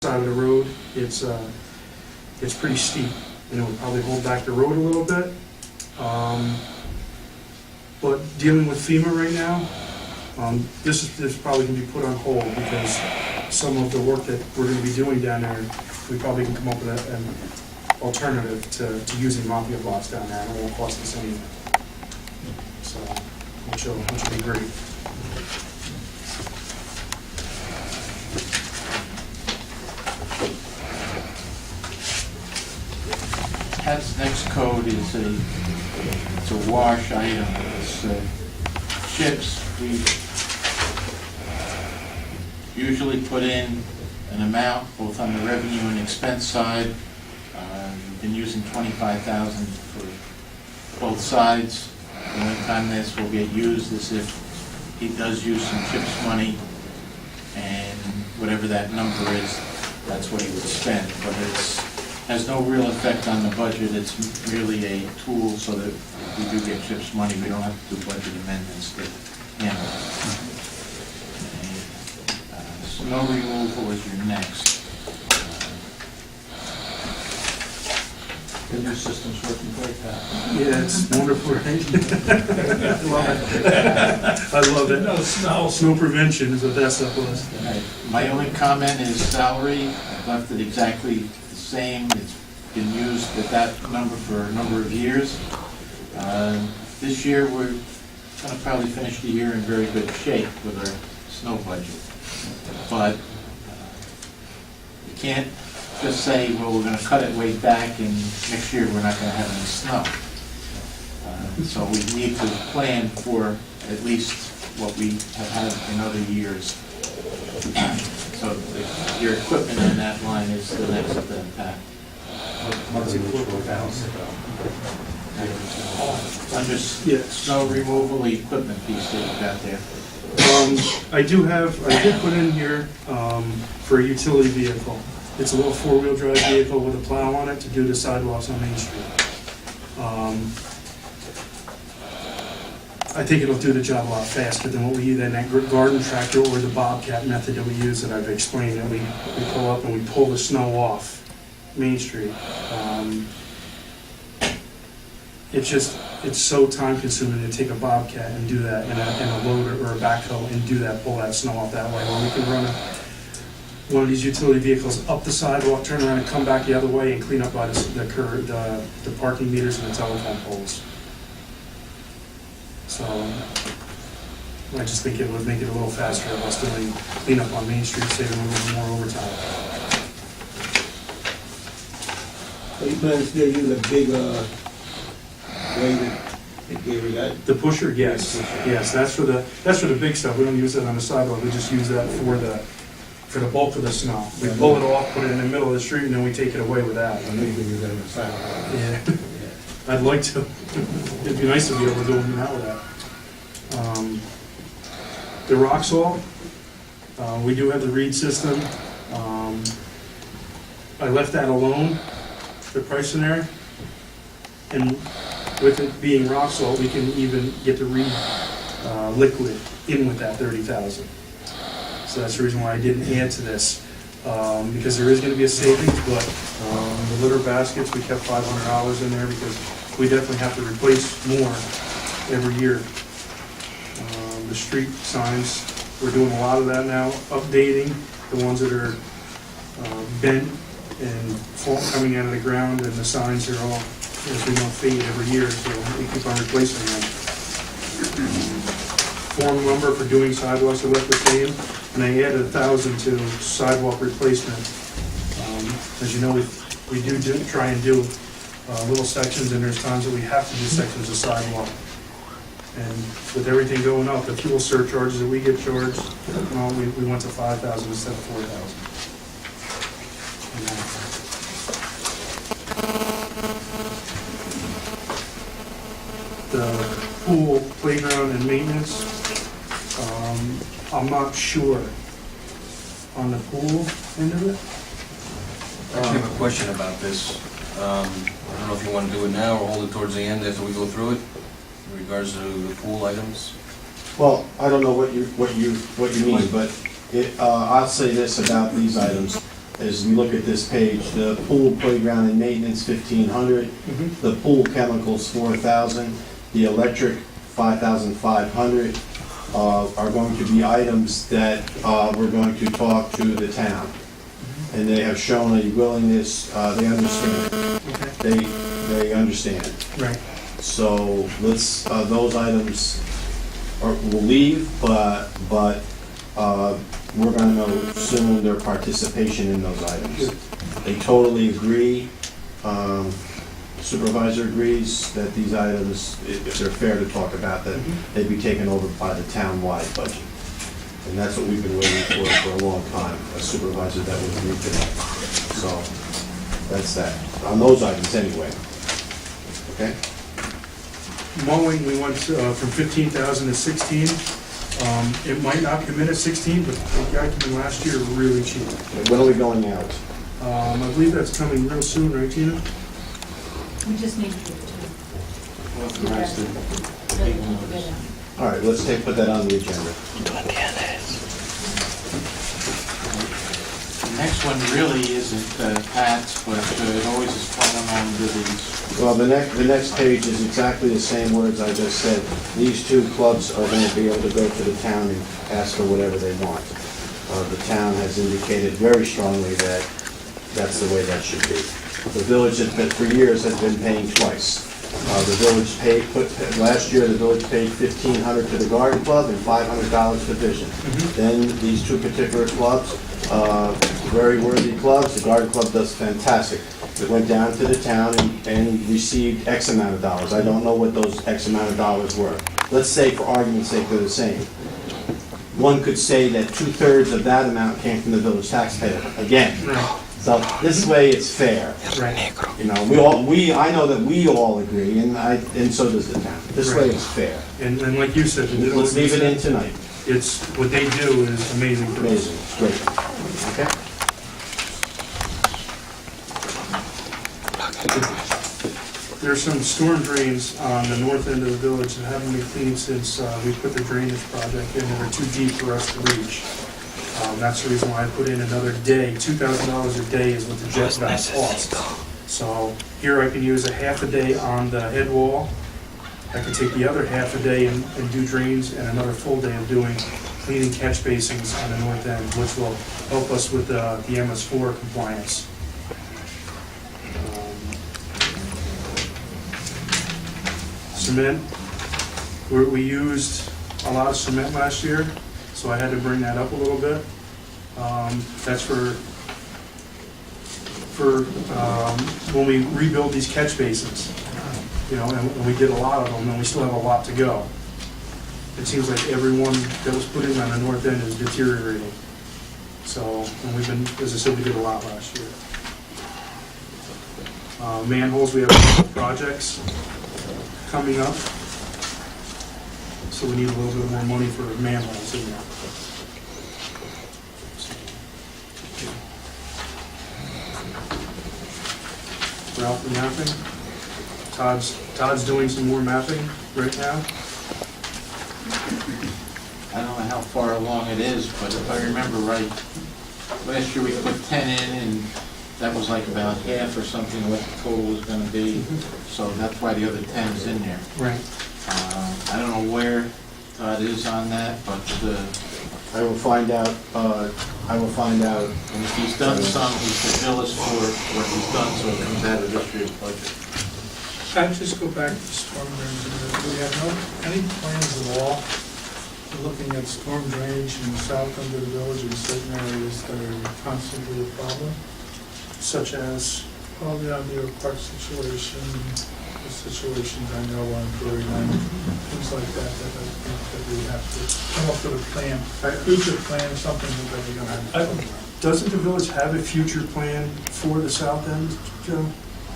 side of the road, it's pretty steep, and it would probably hold back the road a little bit. But dealing with FEMA right now, this probably can be put on hold because some of the work that we're going to be doing down there, we probably can come up with an alternative to using mafia blocks down there, and it won't cost us anything. So, which will be great. Pat's next code is it's a wash item. It's chips. We usually put in an amount both on the revenue and expense side. We've been using $25,000 for both sides. The only time this will get used is if he does use some chips money, and whatever that number is, that's what he would spend. But it has no real effect on the budget. It's merely a tool so that if we do get CHIPS money, we don't have to do budget amendments to handle it. Snow removal is your next. The new system's working great, Pat. Yeah, it's wonderful, right? I love it. I love it. No snow. Snow prevention is what that's up was. My only comment is salary. I've left it exactly the same. It's been used at that number for a number of years. This year, we're going to probably finish the year in very good shape with our snow budget. But you can't just say, well, we're going to cut it way back and next year we're not going to have any snow. So we need to plan for at least what we have had in other years. So your equipment in that line is the next pack. Under snow removal equipment piece that you got there. I did put in here for a utility vehicle. It's a little four-wheel drive vehicle with a plow on it to do the sidewalks on Main Street. I think it'll do the job a lot faster than what we use in that garden tractor or the Bobcat method that we use that I've explained. That we pull up and we pull the snow off Main Street. It's so time consuming to take a Bobcat and do that and a loader or a backhoe and do that, pull that snow off that way. When we can run one of these utility vehicles up the sidewalk, turn around and come back the other way and clean up by the parking meters and the telephone poles. So I just think it would make it a little faster of us doing cleanup on Main Street, saving a little bit more overtime. So you plan to still use a big weighted area, right? The pusher, yes, yes, that's for the big stuff. We don't use that on the sidewalk. We just use that for the bulk of the snow. We pull it off, put it in the middle of the street, and then we take it away with that. I know you can use that on the sidewalk. Yeah, I'd like to. It'd be nice to be able to do it now with that. The rock salt, we do have the reed system. I left that alone, the price in there, and with it being rock salt, we can even get the reed liquid in with that 30,000. So that's the reason why I didn't add to this, because there is going to be a savings, but the litter baskets, we kept $500 in there because we definitely have to replace more every year. The street signs, we're doing a lot of that now, updating the ones that are bent and coming out of the ground, and the signs are all, as we know, fade every year, so we keep on replacing them. Form lumber for doing sidewalks are left the same, and I added 1,000 to sidewalk replacement. As you know, we do try and do little sections, and there's times that we have to do sections of sidewalk. And with everything going up, the fuel surcharges that we get charged, we went to 5,000 instead of 4,000. The pool, playground, and maintenance, I'm not sure on the pool end of it. I actually have a question about this. I don't know if you want to do it now or hold it towards the end after we go through it, in regards to the pool items. Well, I don't know what you mean, but I'll say this about these items. as we look at this page, the pool, playground, and maintenance, 1,500. Mhm. The pool chemicals, 4,000. The electric, 5,500, are going to be items that we're going to talk to the town. And they have shown a willingness, they understand. Okay, They understand. right, So let's, those items will leave, but we're gonna know soon their participation in those items. They totally agree, supervisor agrees that these items, if they're fair to talk about, that they'd be taken over by the town-wide budget. And that's what we've been waiting for a long time, a supervisor that would agree to that. So, that's that, on those items anyway. Okay? mowing, we went from 15,000 to 16. It might not come in at 16, but the guy came in last year really cheap. When are we going out? I believe that's coming real soon, right, Tina? We just need to Authorize the get it. All right, let's put that on the agenda. The next one really isn't Pat's, but it always is falling under these. Well, the next page is exactly the same words I just said. These two clubs are going to be able to go to the town and ask for whatever they want. The town has indicated very strongly that that's the way that should be. The village, that for years, has been paying twice. The village last year, the village paid $1,500 to the garden club and $500 to Vision. Then these two particular clubs, very worthy clubs, the garden club does fantastic. It went down to the town and received X amount of dollars. I don't know what those X amount of dollars were. Let's say, for argument's sake, they're the same. One could say that 2/3 of that amount came from the village taxpayer, again. Right, So this way it's fair. right. You know, I know that we all agree, and so does the town. This way it's fair. And like you said, Let's leave it in tonight. it's, what they do is amazing for us. Amazing, it's great. Okay? There's some storm drains on the north end of the village that haven't been cleaned since we put the drainage project in, and they're too deep for us to reach. That's the reason why I put in another day. $2,000 a day is what the jet valve costs. So here I can use a half a day on the head wall. I can take the other half a day and do drains, and another full day of doing cleaning catch basins on the north end, which will help us with the MS4 compliance. Cement, we used a lot of cement last year, so I had to bring that up a little bit. That's for when we rebuild these catch basins, you know, and we did a lot of them, and we still have a lot to go. It seems like every one that was put in on the north end is deteriorating. So, and we've been, as I said, we did a lot last year. Manholes, we have a couple of projects coming up, so we need a little bit more money for manholes in there. Ralph, the mapping. Todd's doing some more mapping right now. I don't know how far along it is, but if I remember right, last year we put 10 in, and that was like about half or something what the total was gonna be. So that's why the other 10 is in there. Right. I don't know where Todd is on that, but I will find out, and if he's done some, he should bill us for what he's done, so it comes out of this year's budget. Can I just go back to storm drains? Do we have any plans at all for looking at storm drainage in the south end of the village in certain areas that are constantly a problem? Such as, Well, the idea of park situation, the situations I know on Drury Lane, things like that, that I think that we have to come up with a plan, a future plan, something that we're gonna have to talk about. doesn't the village have a future plan for the south end, Joe?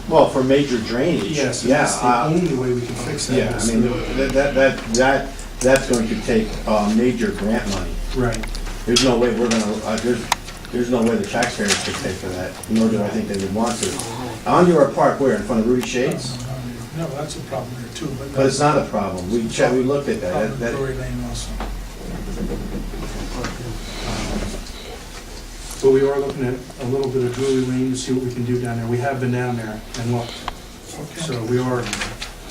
well, for major drainage. Yes, and Yeah, that's the only way we can fix that. yeah, I mean, that's going to take major grant money. Right. There's no way we're gonna, there's no way the taxpayers could pay for that, nor do I think they would want to. Onto our park, where, in front of Rudy Shades? No, that's a problem there too, but. But it's not a problem, we looked at that. Problem That- Drury Lane also. But we are looking at a little bit of Drury Lane to see what we can do down there. We have been down there and looked, Okay. so we are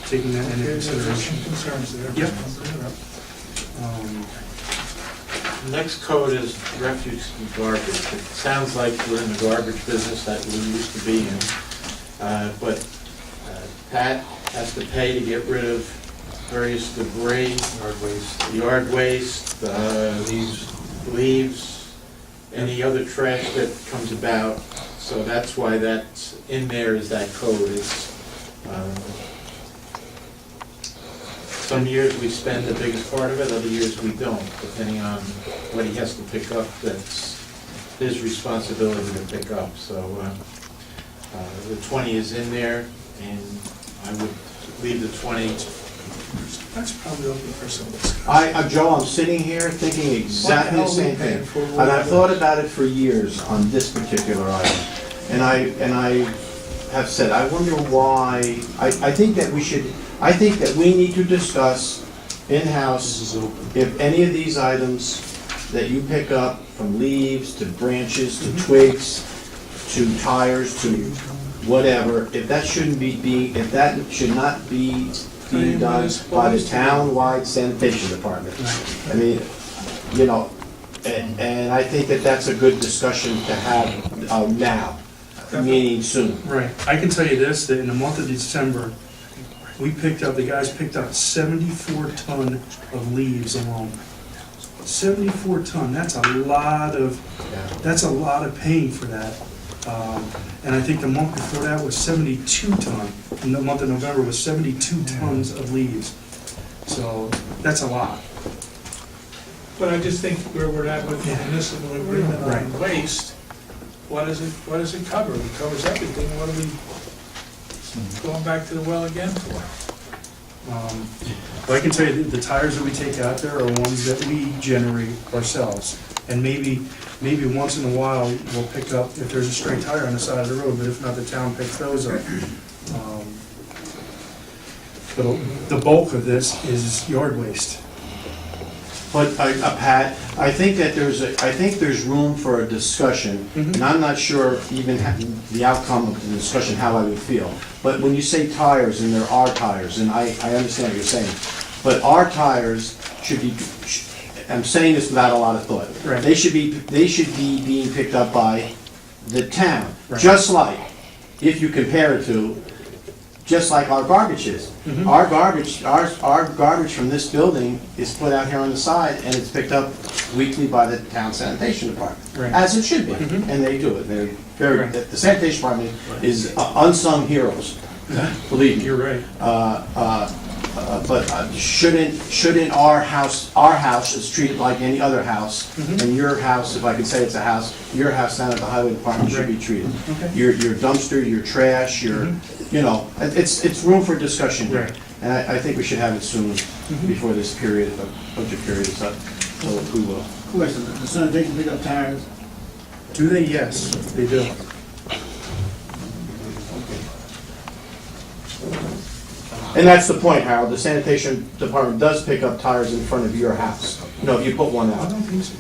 taking that into Okay, there's some consideration. concerns there. Yep. I'll bring it up. The next code is refuse and garbage. It sounds like we're in the garbage business that we used to be in. But Pat has to pay to get rid of various debris, yard waste, leaves, any other trash that comes about. So that's why that's in there is that code. It's, some years we spend the biggest part of it, other years we don't, depending on what he has to pick up, that's his responsibility to pick up. So the 20 is in there, and I would leave the 20. That's probably open for some discussion. Joe, I'm sitting here thinking exactly the What the hell same are we paying thing. for And I've thought about it for years on this particular item. And I have said, I wonder why, I think that we need to discuss in-house if any of these items that you pick up, from leaves to branches to twigs to tires to whatever, if that shouldn't be, if that should not be being done by the town-wide sanitation department. I mean, you know, and I think that that's a good discussion to have now, meaning soon. Right. I can tell you this, that in the month of December, the guys picked up 74 ton of leaves alone. 74 ton, that's a lot of paying for that. And I think the month before that was 72 ton. And the month of November was 72 tons of leaves. So that's a lot. But I just think where we're at with the municipal agreement on Right. waste, what does it cover? It covers everything. What are we going back to the well again for? But I can tell you that the tires that we take out there are ones that we generate ourselves. And maybe once in a while, we'll pick up, if there's a stray tire on the side of the road, but if not, the town picks those up. But the bulk of this is yard waste. But, Pat, I think that there's room for a discussion, and I'm not sure even the outcome of the discussion, how I would feel. But when you say tires, and there are tires, and I understand what you're saying, but our tires should be, I'm saying this without a lot of thought. Right. They should be being picked up by the town, Right. just like, if you compare it to, just like our garbage is. Our garbage from this building is put out here on the side, and it's picked up weekly by the town sanitation department, Right. as it should be, and they do it. They're very, Right. the sanitation department is unsung heroes, believe me. You're right. But shouldn't our house is treated like any other house, and your house, if I can say it's a house, your house down at the highway department should be treated. Okay. Your dumpster, your trash, you know, it's room for discussion here. Right. And I think we should have it soon, before this budget period is up, so we will. Question, the sanitation pick up tires? Do they? Yes, they do. And that's the point, Harold, the sanitation department does pick up tires in front of your house. You know, if you put one I out. don't think so.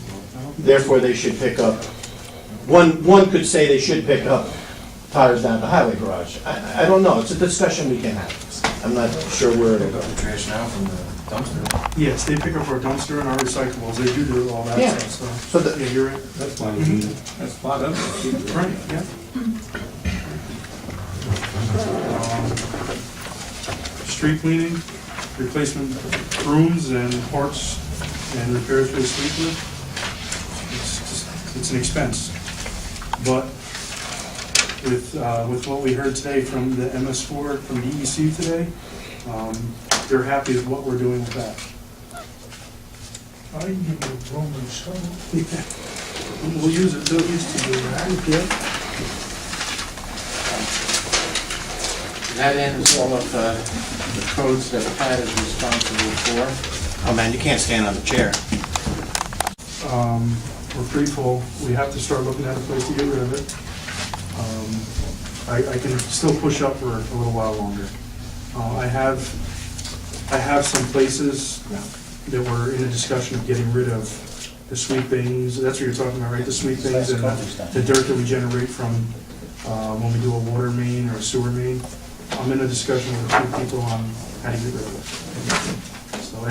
Therefore, they should pick up, one could say they should pick up tires down at the highway garage. I don't know, it's a discussion we can have. I'm not sure where Pick it'll up go. the trash now from the dumpster. Yes, they pick up our dumpster and our recyclables. They do all that Yeah. stuff. So So, the- yeah, you're right. That's fine. That's fine, that's. Right, yeah. Street cleaning, replacement brooms and parts and repairs for the sweeper. It's an expense. But with what we heard today from the MS4, from DEC today, they're happy with what we're doing with that. I can give you a broom and shovel. We'll use it, they'll use it to do that. Yeah. That ends all of the codes that Pat is responsible for. Oh man, you can't stand on the chair. We're pretty full. We have to start looking at a place to get rid of it. I can still push up for a little while longer. I have some places that we're in a discussion of getting rid of the sweepings, that's what you're talking about, right? The sweepings Last and couple stuff. the dirt that we generate from when we do a water main or a sewer main. I'm in a discussion with a few people on how to get rid of it. So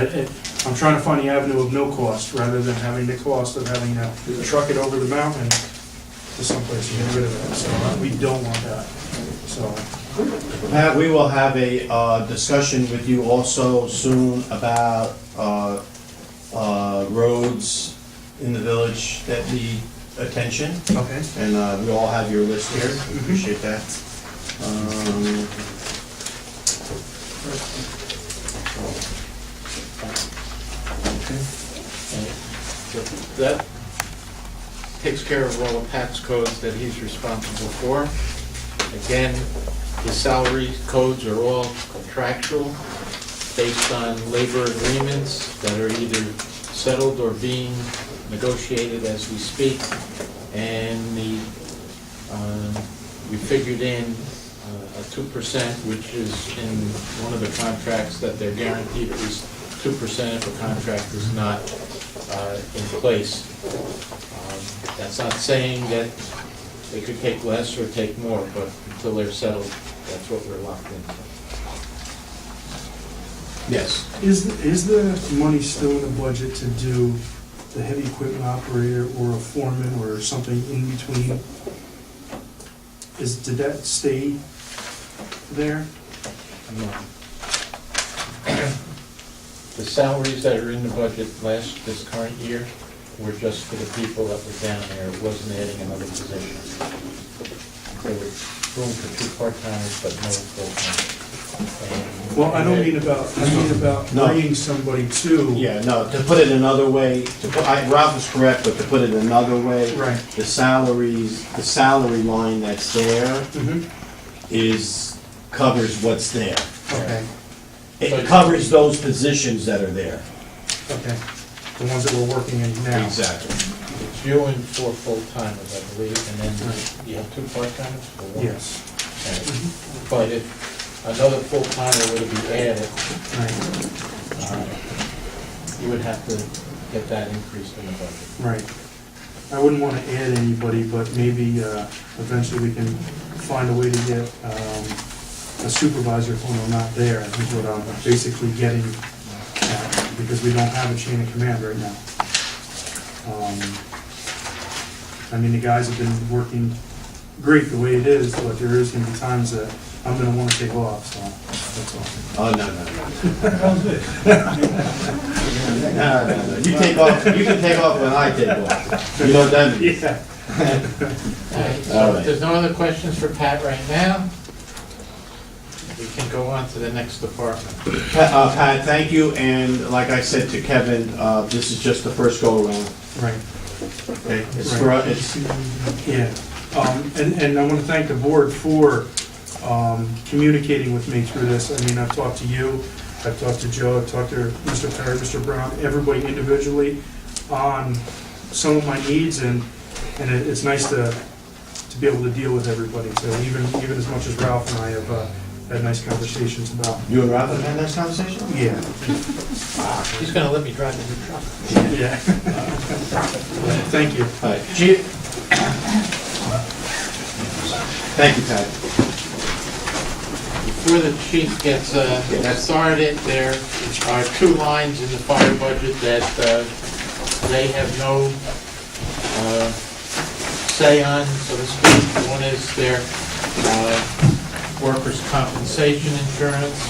I'm trying to find the avenue of no cost rather than having the cost of having to truck it over the mountain to someplace and get rid of it. So we don't want that. So, Pat, we will have a discussion with you also soon about roads in the village that need attention. okay. And we all have your list here, we appreciate that. That takes care of all of Pat's codes that he's responsible for. Again, his salary codes are all contractual, based on labor agreements that are either settled or being negotiated as we speak. And we figured in a 2%, which is in one of the contracts that they're guaranteed at least 2% if a contract is not in place. That's not saying that they could take less or take more, but until they're settled, that's what we're locked into. Yes. Is the money still in the budget to do the heavy equipment operator or a foreman or something in between? Did that stay there? The salaries that are in the budget this current year were just for the people that were down there. It wasn't adding another position. There was room for 2 part-timers, but no full-time. Well, I mean about No. bringing somebody to. Yeah, no, to put it another way, Ralph is correct, but to put it another way, Right. the salary line that's there Mhm. covers what's there. Okay, It covers those positions that are there. okay. The ones that we're working in now. Exactly. It's you and 4 full-timers, I believe, and then you have 2 part-timers? or one? Yes. Okay. But if another full-timer were to be added, Right, you would have to get that increased in the budget. right. I wouldn't want to add anybody, but maybe eventually we can find a way to get a supervisor when I'm not there, is what I'm basically getting at, because we don't have a chain of command right now. I mean, the guys have been working great the way it is, but there is going to be times that I'm going to want to take off, so that's all. Oh, no. No. You take off, you can take off when I take off. You know what that means? Yeah. So All right. if there's no other questions for Pat right now, we can go on to the next department. Pat, thank you, and like I said to Kevin, this is just the first go-around, Right. okay? It's for, it's, Yeah, and I want to thank the board for communicating with me through this. I mean, I've talked to you, I've talked to Joe, I've talked to Mr. Perry, Mr. Brown, everybody individually on some of my needs, and it's nice to be able to deal with everybody. So even as much as Ralph and I have had nice conversations about. you and Ralph have had this conversation? Yeah. He's gonna let me drive the new truck. Yeah. Thank you. All right, Chief? Thank you, Pat. Before the chief gets started, there are 2 lines in the fire budget that they have no say on, so to speak. One is their workers' compensation insurance.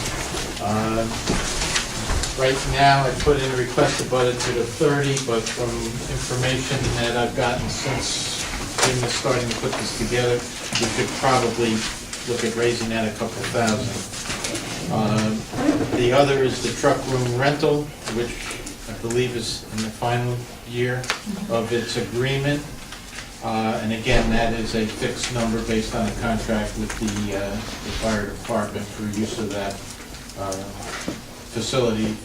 Right now, I put in a requested budget to 30, but from information that I've gotten since Jim is starting to put this together, we could probably look at raising that a couple thousand. The other is the truck room rental, which I believe is in the final year of its agreement. And again, that is a fixed number based on a contract with the fire department for use of that facility,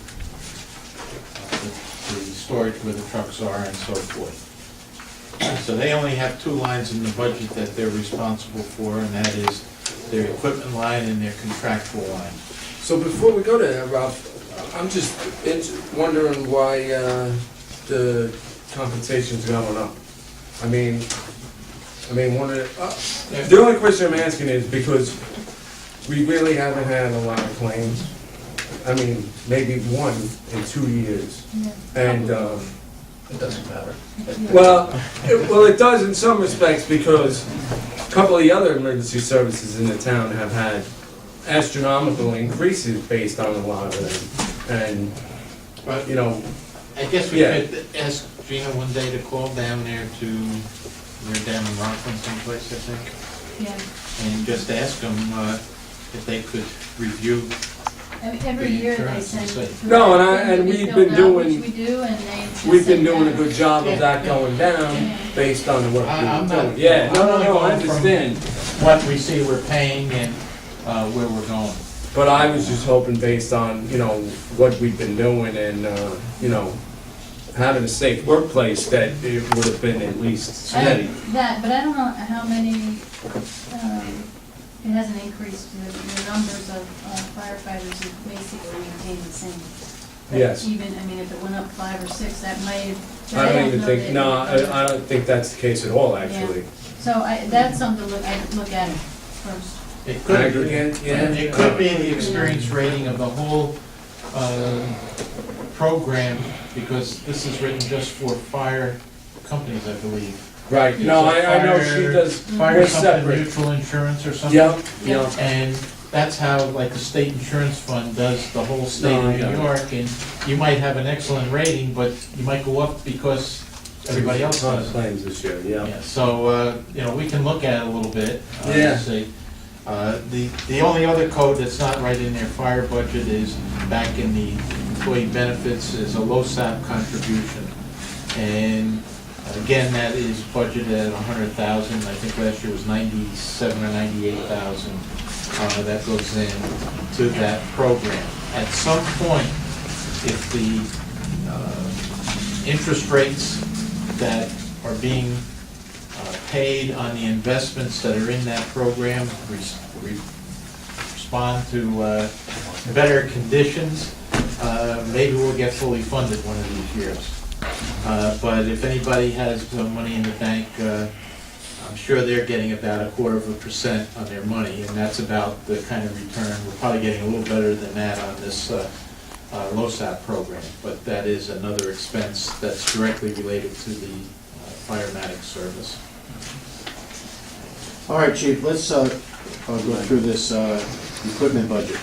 the storage where the trucks are and so forth. So they only have 2 lines in the budget that they're responsible for, and that is their equipment line and their contractual line. So before we go to that, Ralph, I'm just wondering why the compensation's going up. I mean, one of the only question I'm asking is because we really haven't had a lot of claims. I mean, maybe one in 2 years. And, It doesn't matter. well, it does in some respects because a couple of the other emergency services in the town have had astronomical increases based on a lot of them. And, But you know, I guess we Yeah. could ask Gina one day to call down there to, they're down in Rockland someplace, I think, Yeah, and just ask them if they could review. every year they insurance send. and say- No, and things to be we've filled been out, doing- Which we do, and they. just we've been send doing a out- good job of that going down Yeah. based on the work I'm we've been not- doing. Yeah, no, I'm no, only no, I going from- understand. What we see we're paying and where we're going. But I was just hoping based on, you know, what we've been doing and, you know, having a safe workplace that it would have been at least steady. That, but I don't know how many, it hasn't increased, the numbers of firefighters have basically maintained the same. But Yes. Even, I mean, if it went up 5 or 6, that might have. but I don't even know think, that- no, I don't think that's the case at all, actually. So that's something to look at first. It could, Aggregate, yeah. it could be the experience rating of the whole program, because this is written just for fire companies, I believe. Right, no, I know she does, Fire we're something, separate. mutual insurance or something. Yep, yep. And that's how, like, the state insurance fund does the whole state No, I of know. New York, and you might have an excellent rating, but you might go up because everybody else Ton of does. claims this year, yeah. Yeah, so, you know, we can look at it a little bit. Yeah. See. The only other code that's not right in their fire budget is back in the employee benefits is a LoSAP contribution. And again, that is budgeted at 100,000, I think last year was 97 or 98,000. That goes in to that program. At some point, if the interest rates that are being paid on the investments that are in that program respond to better conditions, maybe we'll get fully funded one of these years. But if anybody has money in the bank, I'm sure they're getting about 0.25% on their money, and that's about the kind of return. We're probably getting a little better than that on this LoSAP program, but that is another expense that's directly related to the firematic service. All right, Chief, let's go through this equipment budget.